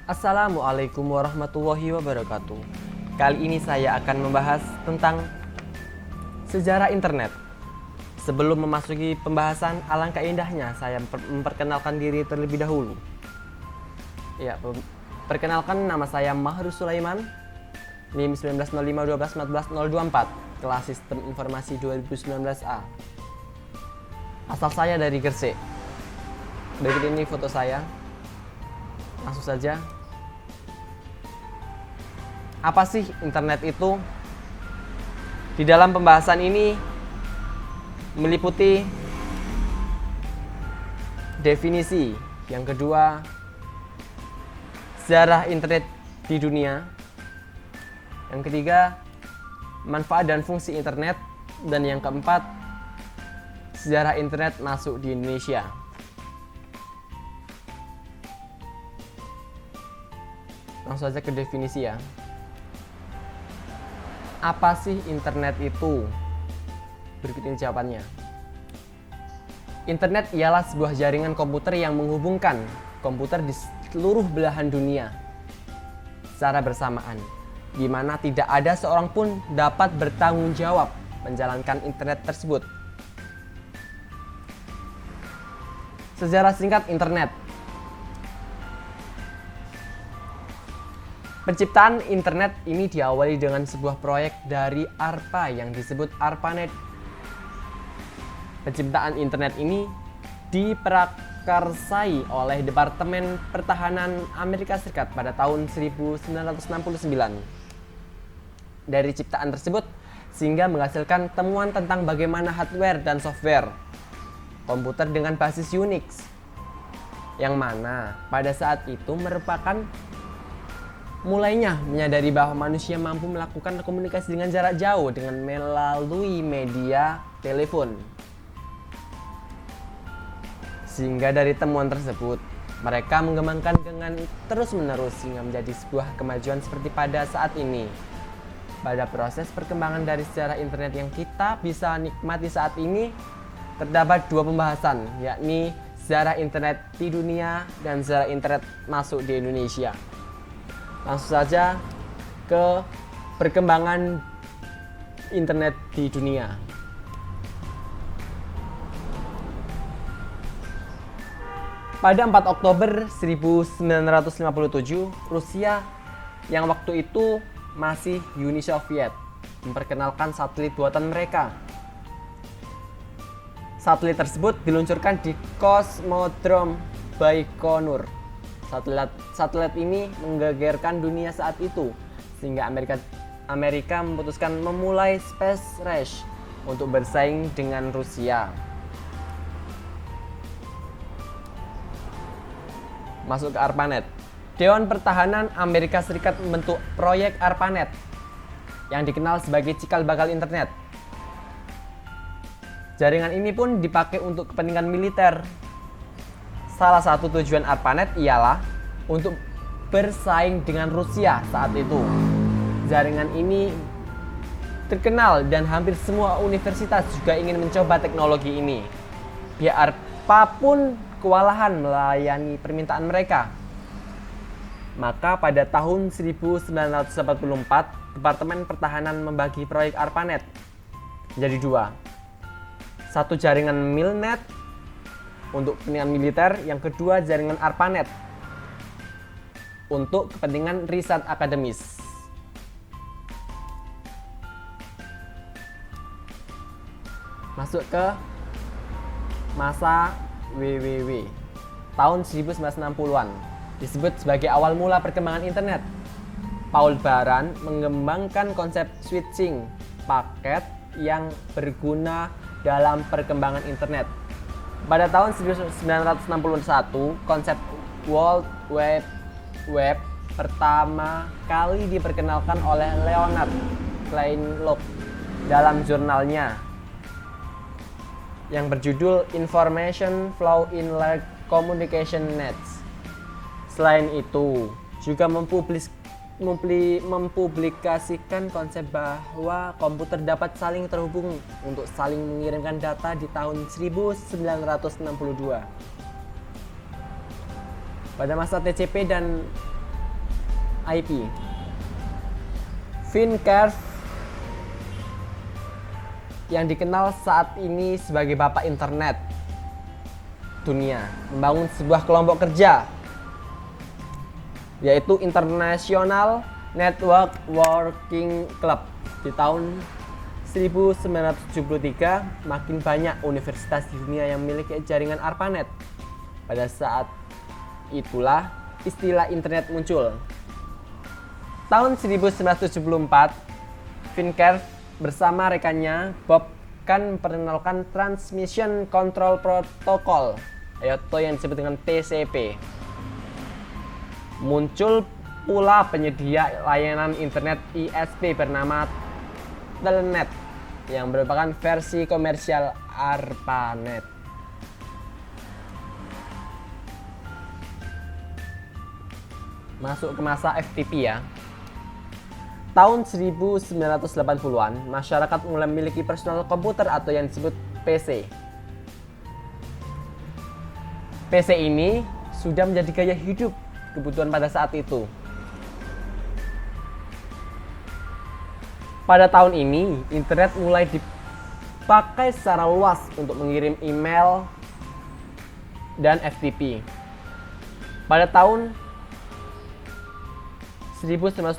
Assalamualaikum warahmatullahi wabarakatuh. Kali ini saya akan membahas tentang sejarah internet. Sebelum memasuki pembahasan, alangkah indahnya saya memperkenalkan diri terlebih dahulu. Ya, perkenalkan, nama saya Mahrus Sulaiman, NIM 1905121404, kelas Sistem Informasi 2019A. Asal saya dari Gresik. Berikut ini foto saya. Langsung saja. Apa sih internet itu? Di dalam pembahasan ini meliputi definisi, yang kedua sejarah internet di dunia, yang ketiga manfaat dan fungsi internet, dan yang keempat sejarah internet masuk di Indonesia. Langsung saja ke definisi ya. Apa sih internet itu? Berikut ini jawabannya. Internet ialah sebuah jaringan komputer yang menghubungkan komputer di seluruh belahan dunia secara bersamaan, di mana tidak ada seorang pun dapat bertanggung jawab menjalankan internet tersebut. Sejarah singkat internet. Penciptaan internet ini diawali dengan sebuah proyek dari ARPA yang disebut ARPANET. Penciptaan internet ini diprakarsai oleh Departemen Pertahanan Amerika Serikat pada tahun 1969. Dari ciptaan tersebut, sehingga menghasilkan temuan tentang bagaimana hardware dan software komputer dengan basis Unix, yang mana pada saat itu merupakan mulainya menyadari bahwa manusia mampu melakukan komunikasi dengan jarak jauh dengan melalui media telepon. Sehingga dari temuan tersebut, mereka mengembangkan dengan terus-menerus sehingga menjadi sebuah kemajuan seperti pada saat ini. Pada proses perkembangan dari sejarah internet yang kita bisa nikmati saat ini, terdapat dua pembahasan, yakni sejarah internet di dunia dan sejarah internet masuk di Indonesia. Langsung saja ke perkembangan internet di dunia. Pada 4 Oktober 1957, Rusia yang waktu itu masih Uni Soviet memperkenalkan satelit buatan mereka. Satelit tersebut diluncurkan di Kosmodrom Baikonur. Satelit ini menggegerkan dunia saat itu, sehingga Amerika memutuskan memulai space race untuk bersaing dengan Rusia. Masuk ke ARPANET. Dewan Pertahanan Amerika Serikat membentuk proyek ARPANET yang dikenal sebagai cikal bakal internet. Jaringan ini pun dipakai untuk kepentingan militer. Salah satu tujuan ARPANET ialah untuk bersaing dengan Rusia saat itu. Jaringan ini terkenal dan hampir semua universitas juga ingin mencoba teknologi ini. Biar apapun kewalahan melayani permintaan mereka. Maka pada tahun 1944, Departemen Pertahanan membagi proyek ARPANET menjadi dua. Satu jaringan Milnet untuk kepentingan militer, yang kedua jaringan ARPANET untuk kepentingan riset akademis. Masuk ke masa WWW tahun 1960-an, disebut sebagai awal mula perkembangan internet. Paul Baran mengembangkan konsep switching paket yang berguna dalam perkembangan internet. Pada tahun 1961, konsep World Web pertama kali diperkenalkan oleh Leonard Kleinlove dalam jurnalnya yang berjudul Information Flow in Large Communication Nets. Selain itu, juga mempublikasikan konsep bahwa komputer dapat saling terhubung untuk saling mengirimkan data di tahun 1962. Pada masa TCP dan IP. Fincare yang dikenal saat ini sebagai bapak internet dunia membangun sebuah kelompok kerja yaitu International Network Working Club. Di tahun 1973 makin banyak universitas di dunia yang memiliki jaringan ARPANET. Pada saat itulah istilah internet muncul. Tahun 1974, Fincare bersama rekannya Bob Kahn memperkenalkan Transmission Control Protocol atau yang disebut dengan TCP. Muncul pula penyedia layanan internet ISP bernama Telnet yang merupakan versi komersial ARPANET. Masuk ke masa FTP ya. Tahun 1980-an, masyarakat mulai memiliki personal komputer atau yang disebut PC. PC ini sudah menjadi gaya hidup kebutuhan pada saat itu. Pada tahun ini, internet mulai dipakai secara luas untuk mengirim email dan FTP. Pada tahun 1983,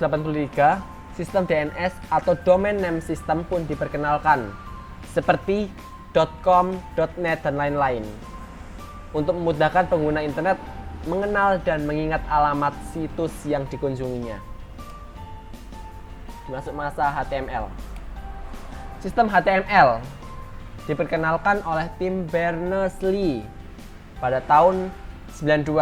sistem DNS atau Domain Name System pun diperkenalkan, seperti .com, .net, dan lain-lain, untuk memudahkan pengguna internet mengenal dan mengingat alamat situs yang dikunjunginya. Masuk masa HTML. Sistem HTML diperkenalkan oleh Tim Berners-Lee pada tahun 92.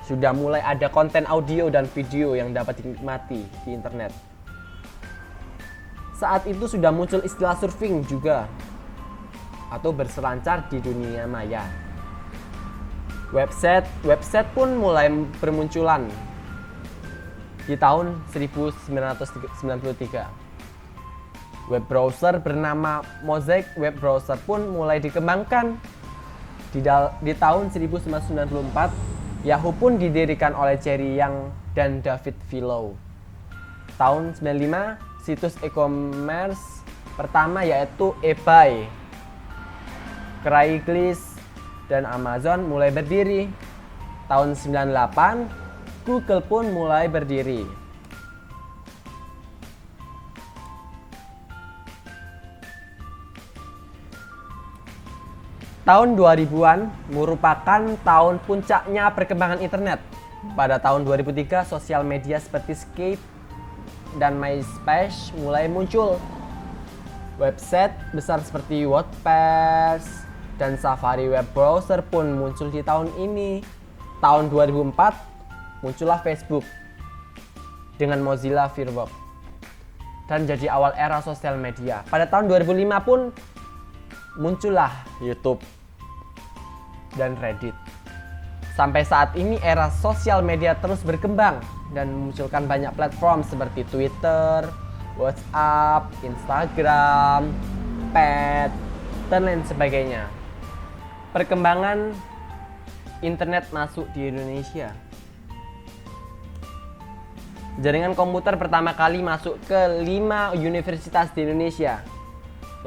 Sudah mulai ada konten audio dan video yang dapat dinikmati di internet. Saat itu sudah muncul istilah surfing juga, atau berselancar di dunia maya. Website pun mulai bermunculan di tahun 1993. Web browser bernama Mosaic Web Browser pun mulai dikembangkan. Di tahun 1994, Yahoo pun didirikan oleh Jerry Yang dan David Filo. Tahun 95, situs e-commerce pertama yaitu eBay, Craigslist, dan Amazon mulai berdiri. Tahun 98, Google pun mulai berdiri. Tahun 2000-an merupakan tahun puncaknya perkembangan internet. Pada tahun 2003, sosial media seperti Skype dan MySpace mulai muncul. Website besar seperti WordPress dan Safari Web Browser pun muncul di tahun ini. Tahun 2004, muncullah Facebook dengan Mozilla Firefox dan jadi awal era sosial media. Pada tahun 2005 pun muncullah YouTube dan Reddit. Sampai saat ini era sosial media terus berkembang dan memunculkan banyak platform seperti Twitter, WhatsApp, Instagram, Pet, dan lain sebagainya. Perkembangan internet masuk di Indonesia. Jaringan komputer pertama kali masuk ke 5 universitas di Indonesia,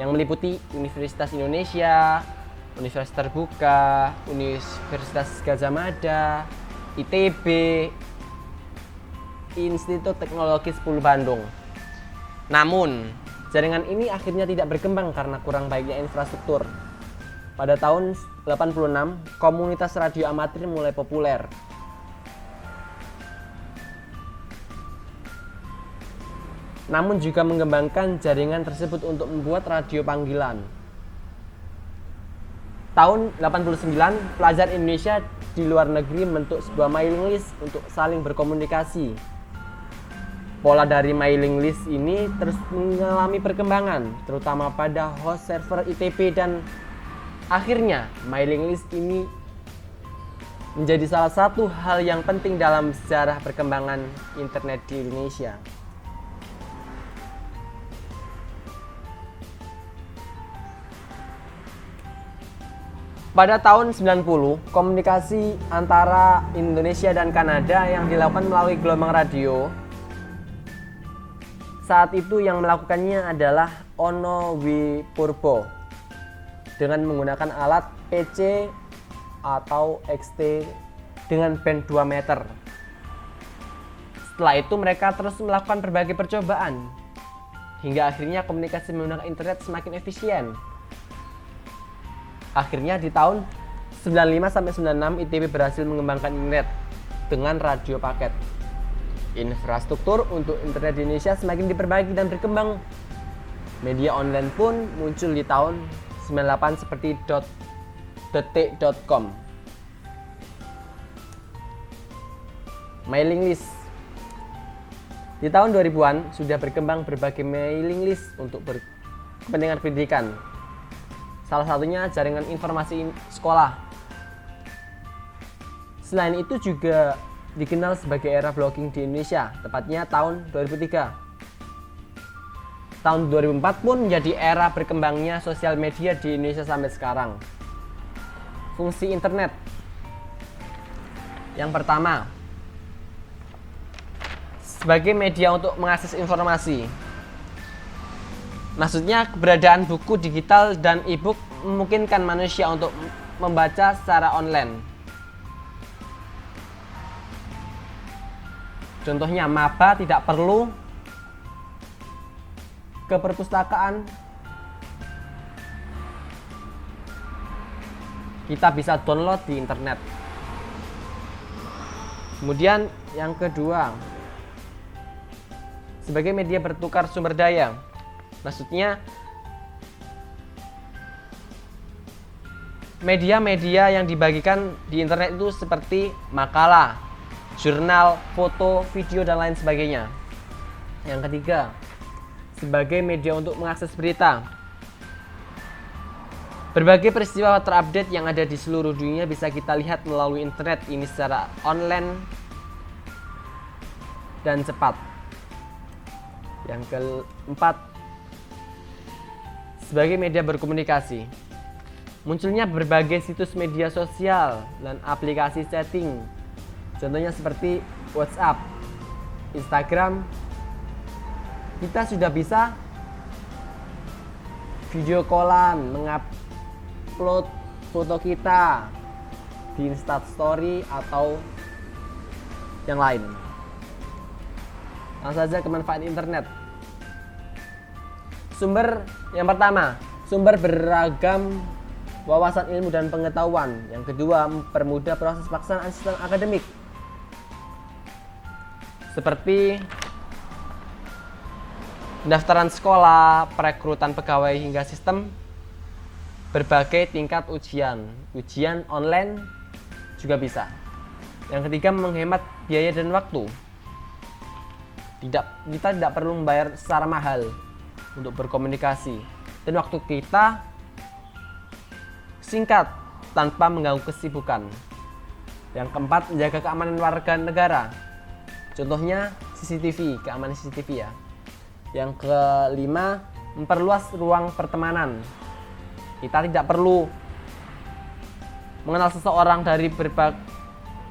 yang meliputi Universitas Indonesia, Universitas Terbuka, Universitas Gadjah Mada, ITB, Institut Teknologi 10 Bandung. Namun, jaringan ini akhirnya tidak berkembang karena kurang baiknya infrastruktur. Pada tahun 86, komunitas radio amatir mulai populer. Namun juga mengembangkan jaringan tersebut untuk membuat radio panggilan. Tahun 89, pelajar Indonesia di luar negeri membentuk sebuah mailing list untuk saling berkomunikasi. Pola dari mailing list ini terus mengalami perkembangan, terutama pada host server ITB, dan akhirnya mailing list ini menjadi salah satu hal yang penting dalam sejarah perkembangan internet di Indonesia. Pada tahun 90, komunikasi antara Indonesia dan Kanada yang dilakukan melalui gelombang radio. Saat itu yang melakukannya adalah Ono Wipurbo dengan menggunakan alat PC atau XT dengan band 2 meter. Setelah itu mereka terus melakukan berbagai percobaan hingga akhirnya komunikasi menggunakan internet semakin efisien. Akhirnya di tahun 95-96 ITB berhasil mengembangkan internet dengan radio paket. Infrastruktur untuk internet di Indonesia semakin diperbaiki dan berkembang. Media online pun muncul di tahun 98 seperti detik.com. Mailing list. Di tahun 2000-an sudah berkembang berbagai mailing list untuk kepentingan pendidikan. Salah satunya jaringan informasi sekolah. Selain itu juga dikenal sebagai era blogging di Indonesia, tepatnya tahun 2003. Tahun 2004 pun menjadi era berkembangnya sosial media di Indonesia sampai sekarang. Fungsi internet. Yang pertama, sebagai media untuk mengakses informasi. Maksudnya keberadaan buku digital dan e-book memungkinkan manusia untuk membaca secara online. Contohnya maba tidak perlu ke perpustakaan. Kita bisa download di internet. Kemudian yang kedua, sebagai media bertukar sumber daya. Maksudnya media-media yang dibagikan di internet itu seperti makalah, jurnal, foto, video, dan lain sebagainya. Yang ketiga, sebagai media untuk mengakses berita. Berbagai peristiwa terupdate yang ada di seluruh dunia bisa kita lihat melalui internet ini secara online dan cepat. Yang keempat, sebagai media berkomunikasi. Munculnya berbagai situs media sosial dan aplikasi chatting. Contohnya seperti WhatsApp, Instagram. Kita sudah bisa video callan, mengupload foto kita di Instastory atau yang lain. Langsung saja kemanfaatan internet. Sumber yang pertama, sumber beragam wawasan ilmu dan pengetahuan. Yang kedua, mempermudah proses pelaksanaan sistem akademik. Seperti pendaftaran sekolah, perekrutan pegawai hingga sistem berbagai tingkat ujian. Ujian online juga bisa. Yang ketiga, menghemat biaya dan waktu. Kita tidak perlu membayar secara mahal untuk berkomunikasi, dan waktu kita singkat tanpa mengganggu kesibukan. Yang keempat, menjaga keamanan warga negara. Contohnya CCTV, keamanan CCTV ya. Yang kelima, memperluas ruang pertemanan. Kita tidak perlu mengenal seseorang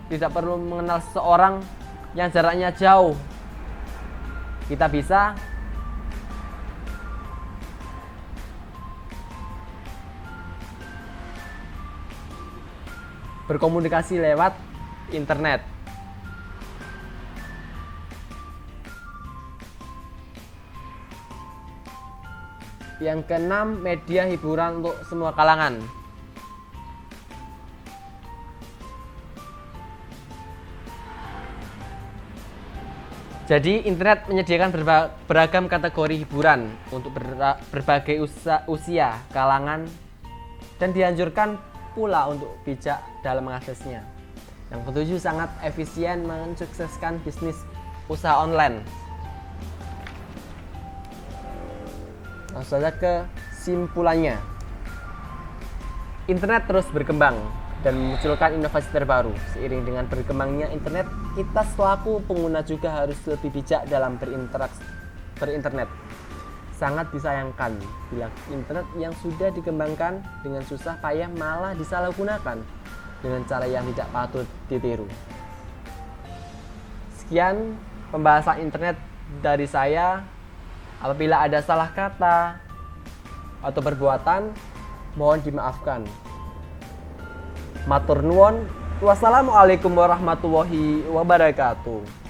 tidak perlu mengenal seseorang yang jaraknya jauh. Kita bisa berkomunikasi lewat internet. Yang keenam, media hiburan untuk semua kalangan. Jadi internet menyediakan beragam kategori hiburan untuk berbagai usia, kalangan, dan dianjurkan pula untuk bijak dalam mengaksesnya. Yang ketujuh, sangat efisien mensukseskan bisnis usaha online. Langsung saja ke simpulannya. Internet terus berkembang dan memunculkan inovasi terbaru. Seiring dengan berkembangnya internet, kita selaku pengguna juga harus lebih bijak dalam berinternet. Sangat disayangkan bila internet yang sudah dikembangkan dengan susah payah malah disalahgunakan dengan cara yang tidak patut ditiru. Sekian pembahasan internet dari saya. Apabila ada salah kata atau perbuatan, mohon dimaafkan. Matur nuwun. Wassalamualaikum warahmatullahi wabarakatuh.